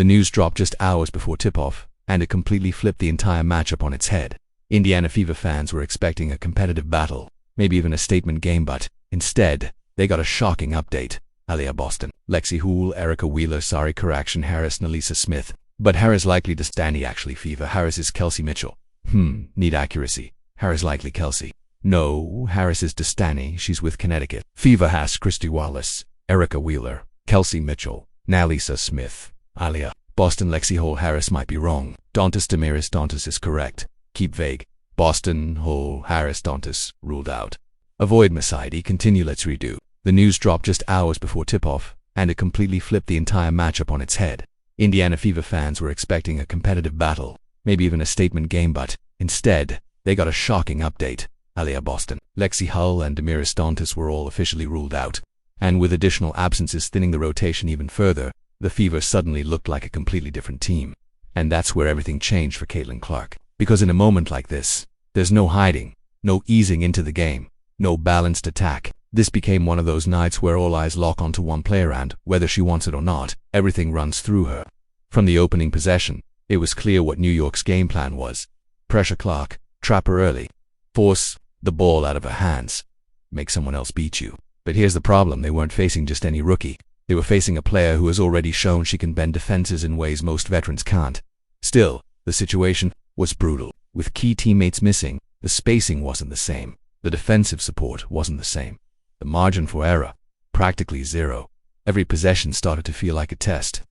The news dropped just hours before tip-off, and it completely flipped the entire matchup on its head. Indiana Fever fans were expecting a competitive battle, maybe even a statement game, but instead, they got a shocking update. Aliyah Boston, Lexi Houle, Erica Wheeler, Sari Karakshan, Harris, Nalisa Smith. But Harris likely to Danny actually Fever. Harris is Kelsey Mitchell. Need accuracy. Harris likely Kelsey. No, Harris is Destany. She's with Connecticut. Fever has Christy Wallace, Erica Wheeler, Kelsey Mitchell, Nalisa Smith, Aliyah Boston. Lexi Houle. Harris might be wrong. Dantas Damaris. Dantas is correct. Keep vague. Boston, Houle, Harris, Dantas ruled out. Avoid Masaidi. Continue. Let's redo. The news dropped just hours before tip-off, and it completely flipped the entire matchup on its head. Indiana Fever fans were expecting a competitive battle, maybe even a statement game, but instead, they got a shocking update. Aliyah Boston, Lexi Houle, and Damaris Dantas were all officially ruled out. And with additional absences thinning the rotation even further, the Fever suddenly looked like a completely different team. And that's where everything changed for Caitlin Clark. Because in a moment like this, there's no hiding, no easing into the game, no balanced attack. This became one of those nights where all eyes lock onto one player and, whether she wants it or not, everything runs through her. From the opening possession, it was clear what New York's game plan was. Pressure Clark, trap her early, force the ball out of her hands, make someone else beat you. But here's the problem: they weren't facing just any rookie. They were facing a player who has already shown she can bend defenses in ways most veterans can't. Still, the situation was brutal. With key teammates missing, the spacing wasn't the same. The defensive support wasn't the same. The margin for error, practically zero. Every possession started to feel like a test.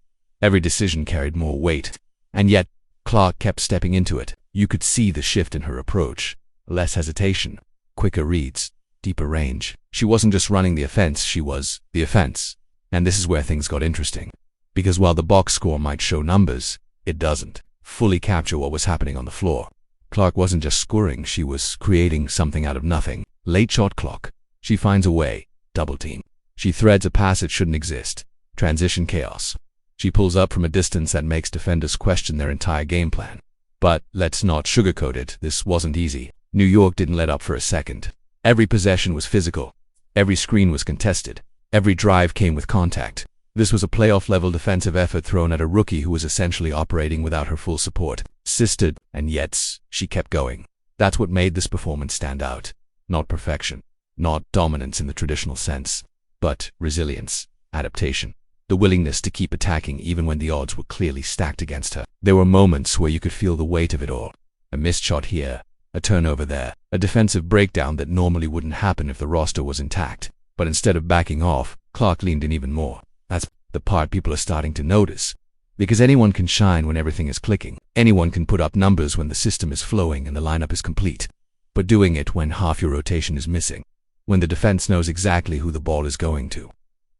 Every decision carried more weight. And yet, Clark kept stepping into it. You could see the shift in her approach. Less hesitation, quicker reads, deeper range. She wasn't just running the offense, she was the offense. And this is where things got interesting. Because while the box score might show numbers, it doesn't fully capture what was happening on the floor. Clark wasn't just scoring, she was creating something out of nothing. Late shot clock. She finds a way. Double team. She threads a pass that shouldn't exist. Transition chaos. She pulls up from a distance that makes defenders question their entire game plan. But let's not sugarcoat it, this wasn't easy. New York didn't let up for a second. Every possession was physical. Every screen was contested. Every drive came with contact. This was a playoff-level defensive effort thrown at a rookie who was essentially operating without her full support. Assisted, and yet she kept going. That's what made this performance stand out. Not perfection. Not dominance in the traditional sense, but resilience, adaptation, the willingness to keep attacking even when the odds were clearly stacked against her. There were moments where you could feel the weight of it all. A missed shot here, a turnover there, a defensive breakdown that normally wouldn't happen if the roster was intact. But instead of backing off, Clark leaned in even more. That's the part people are starting to notice. Because anyone can shine when everything is clicking. Anyone can put up numbers when the system is flowing and the lineup is complete. But doing it when half your rotation is missing, when the defense knows exactly who the ball is going to,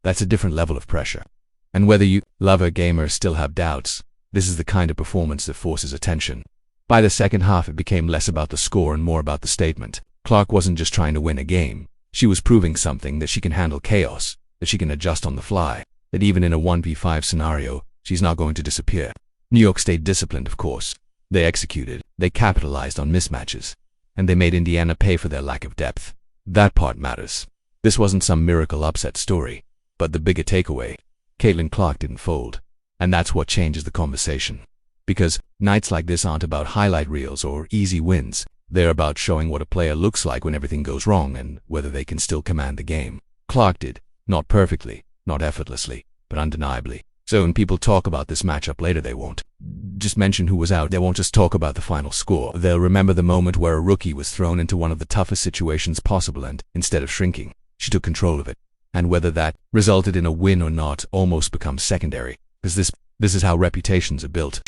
that's a different level of pressure. And whether you love her game or still have doubts, this is the kind of performance that forces attention. By the second half, it became less about the score and more about the statement. Clark wasn't just trying to win a game. She was proving something: that she can handle chaos, that she can adjust on the fly, that even in a 1v5 scenario, she's not going to disappear. New York stayed disciplined, of course. They executed, they capitalized on mismatches, and they made Indiana pay for their lack of depth. That part matters. This wasn't some miracle upset story, but the bigger takeaway: Caitlin Clark didn't fold. And that's what changes the conversation. Because nights like this aren't about highlight reels or easy wins. They're about showing what a player looks like when everything goes wrong and whether they can still command the game. Clark did. Not perfectly, not effortlessly, but undeniably. So when people talk about this matchup later, they won't just mention who was out. They won't just talk about the final score. They'll remember the moment where a rookie was thrown into one of the toughest situations possible and, instead of shrinking, she took control of it. And whether that resulted in a win or not almost becomes secondary, because this is how reputations are built.